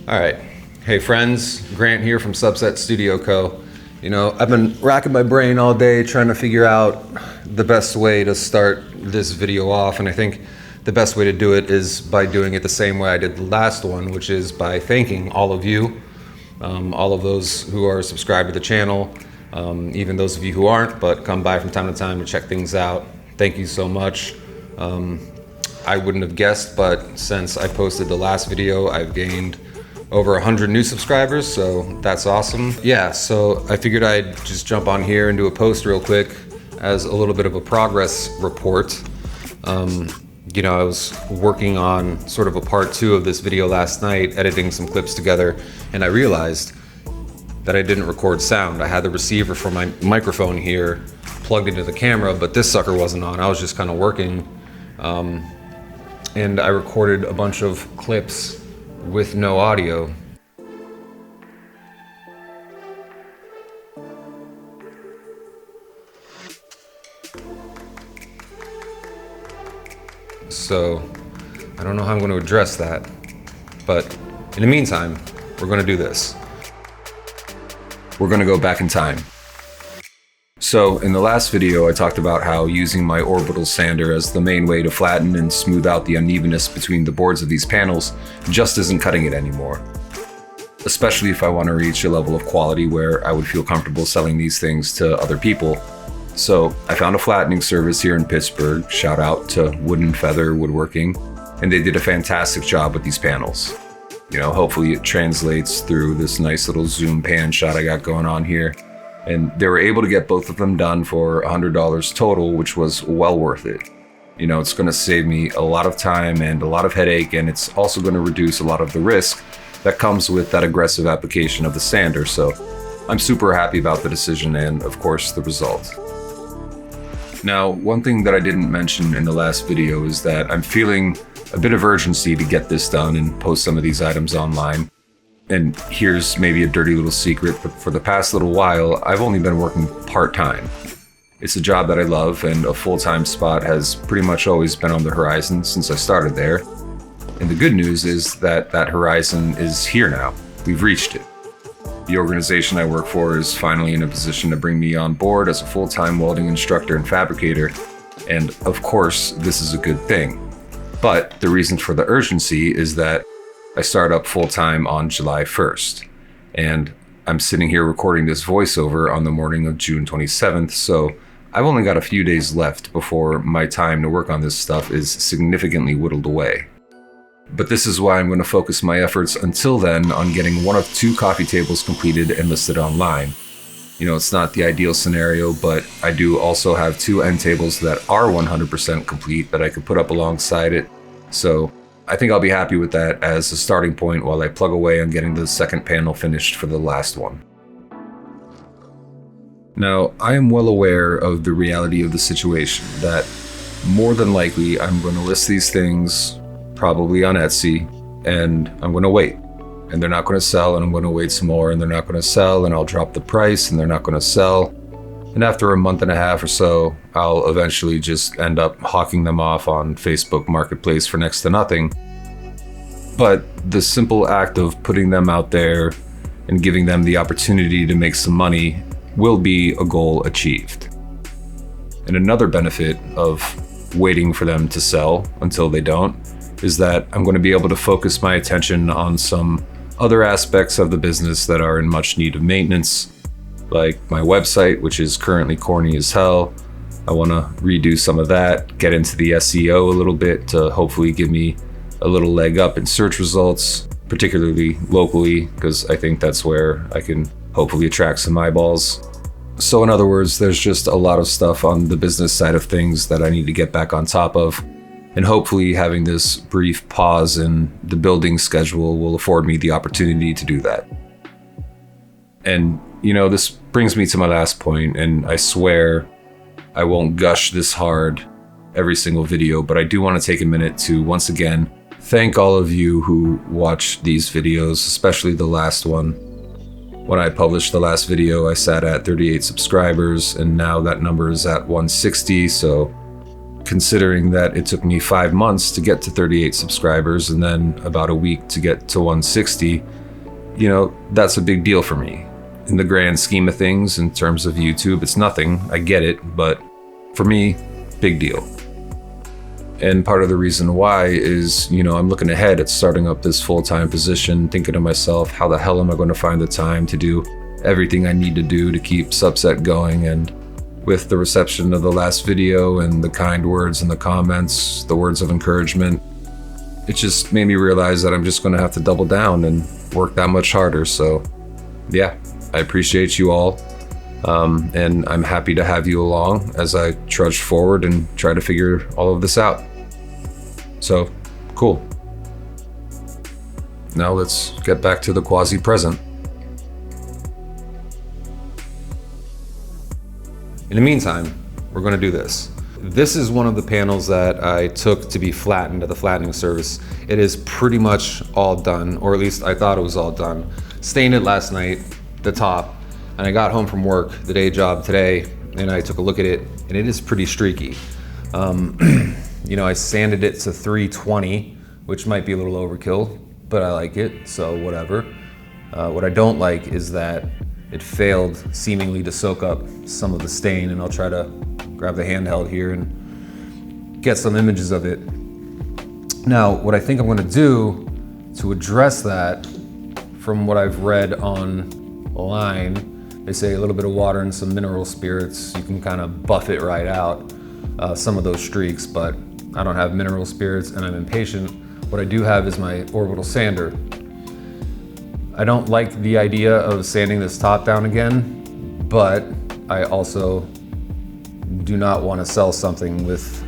All right. Hey friends, Grant here from Subset Studio Co. You know, I've been racking my brain all day trying to figure out the best way to start this video off, and I think the best way to do it is by doing it the same way I did the last one, which is by thanking all of you, all of those who are subscribed to the channel, even those of you who aren't, but come by from time to time to check things out. Thank you so much. I wouldn't have guessed, but since I posted the last video, I've gained over 100 new subscribers, so that's awesome. Yeah, so I figured I'd just jump on here and do a post real quick as a little bit of a progress report. You know, I was working on sort of a part 2 of this video last night, editing some clips together, and I realized that I didn't record sound. I had the receiver for my microphone here plugged into the camera, but this sucker wasn't on. I was just kind of working, and I recorded a bunch of clips with no audio. So I don't know how I'm going to address that, but in the meantime, we're going to do this. We're going to go back in time. So in the last video, I talked about how using my orbital sander as the main way to flatten and smooth out the unevenness between the boards of these panels just isn't cutting it anymore. Especially if I want to reach a level of quality where I would feel comfortable selling these things to other people. So I found a flattening service here in Pittsburgh, shout out to Wood and Feather Woodworking, and they did a fantastic job with these panels. You know, hopefully it translates through this nice little zoom pan shot I got going on here. And they were able to get both of them done for $100 total, which was well worth it. You know, it's going to save me a lot of time and a lot of headache, and it's also going to reduce a lot of the risk that comes with that aggressive application of the sander. So I'm super happy about the decision and, of course, the result. Now, one thing that I didn't mention in the last video is that I'm feeling a bit of urgency to get this done and post some of these items online. And here's maybe a dirty little secret, but for the past little while, I've only been working part-time. It's a job that I love, and a full-time spot has pretty much always been on the horizon since I started there. And the good news is that that horizon is here now. We've reached it. The organization I work for is finally in a position to bring me on board as a full-time welding instructor and fabricator. And of course, this is a good thing. But the reason for the urgency is that I start up full-time on July 1st, and I'm sitting here recording this voiceover on the morning of June 27th, so I've only got a few days left before my time to work on this stuff is significantly whittled away. But this is why I'm going to focus my efforts until then on getting one of 2 coffee tables completed and listed online. You know, it's not the ideal scenario, but I do also have 2 end tables that are 100% complete that I could put up alongside it, so I think I'll be happy with that as a starting point while I plug away on getting the second panel finished for the last one. Now, I am well aware of the reality of the situation, that more than likely I'm going to list these things probably on Etsy, and I'm going to wait. And they're not going to sell, and I'm going to wait some more, and they're not going to sell, and I'll drop the price, and they're not going to sell. And after a month and a half or so, I'll eventually just end up hawking them off on Facebook Marketplace for next to nothing. But the simple act of putting them out there and giving them the opportunity to make some money will be a goal achieved. And another benefit of waiting for them to sell until they don't is that I'm going to be able to focus my attention on some other aspects of the business that are in much need of maintenance, like my website, which is currently corny as hell. I want to redo some of that, get into the SEO a little bit to hopefully give me a little leg up in search results, particularly locally, because I think that's where I can hopefully attract some eyeballs. So in other words, there's just a lot of stuff on the business side of things that I need to get back on top of. And hopefully having this brief pause in the building schedule will afford me the opportunity to do that. And you know, this brings me to my last point, and I swear I won't gush this hard every single video, but I do want to take a minute to once again thank all of you who watch these videos, especially the last one. When I published the last video, I sat at 38 subscribers, and now that number is at 160, so considering that it took me 5 months to get to 38 subscribers and then about a week to get to 160, you know, that's a big deal for me. In the grand scheme of things, in terms of YouTube, it's nothing, I get it, but for me, big deal. And part of the reason why is, you know, I'm looking ahead at starting up this full-time position, thinking to myself, how the hell am I going to find the time to do everything I need to do to keep Subset going? And with the reception of the last video and the kind words in the comments, the words of encouragement, it just made me realize that I'm just going to have to double down and work that much harder. So yeah, I appreciate you all. And I'm happy to have you along as I trudge forward and try to figure all of this out. So, cool. Now let's get back to the quasi-present. In the meantime, we're going to do this. This is one of the panels that I took to be flattened at the flattening service. It is pretty much all done, or at least I thought it was all done. Stained it last night, the top, and I got home from work, the day job today, and I took a look at it, and it is pretty streaky. You know, I sanded it to 320, which might be a little overkill, but I like it, so whatever. What I don't like is that it failed seemingly to soak up some of the stain, and I'll try to grab the handheld here and get some images of it. Now, what I think I'm gonna do to address that, from what I've read online, they say a little bit of water and some mineral spirits, you can kind of buff it right out, some of those streaks, but I don't have mineral spirits and I'm impatient. What I do have is my orbital sander. I don't like the idea of sanding this top down again, but I also do not want to sell something with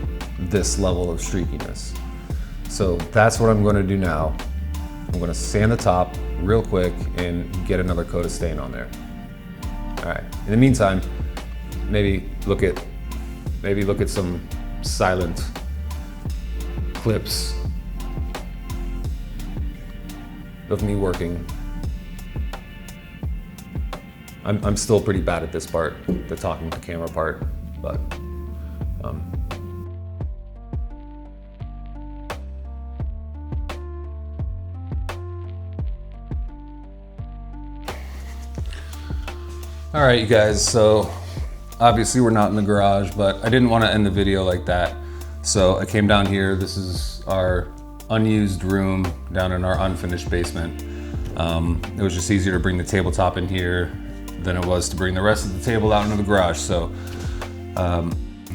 this level of streakiness. So that's what I'm going to do now. I'm going to sand the top real quick and get another coat of stain on there. All right, in the meantime, maybe look at some silent clips of me working. I'm still pretty bad at this part, the talking to camera part, but all right, you guys, so obviously we're not in the garage, but I didn't want to end the video like that. So I came down here. This is our unused room down in our unfinished basement. It was just easier to bring the tabletop in here than it was to bring the rest of the table out into the garage. So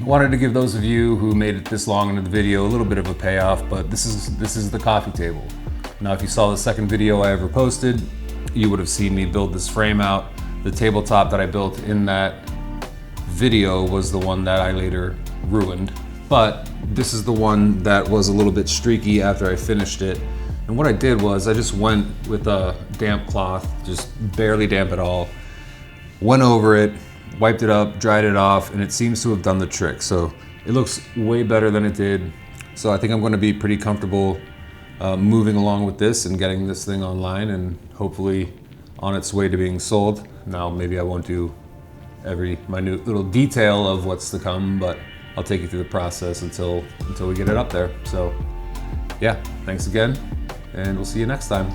wanted to give those of you who made it this long into the video a little bit of a payoff, but this is the coffee table. Now, if you saw the second video I ever posted, you would have seen me build this frame out. The tabletop that I built in that video was the one that I later ruined, but this is the one that was a little bit streaky after I finished it. And what I did was I just went with a damp cloth, just barely damp at all, went over it, wiped it up, dried it off, and it seems to have done the trick. So it looks way better than it did. So I think I'm going to be pretty comfortable moving along with this and getting this thing online and hopefully on its way to being sold. Now, maybe I won't do every minute little detail of what's to come, but I'll take you through the process until we get it up there. So yeah, thanks again, and we'll see you next time.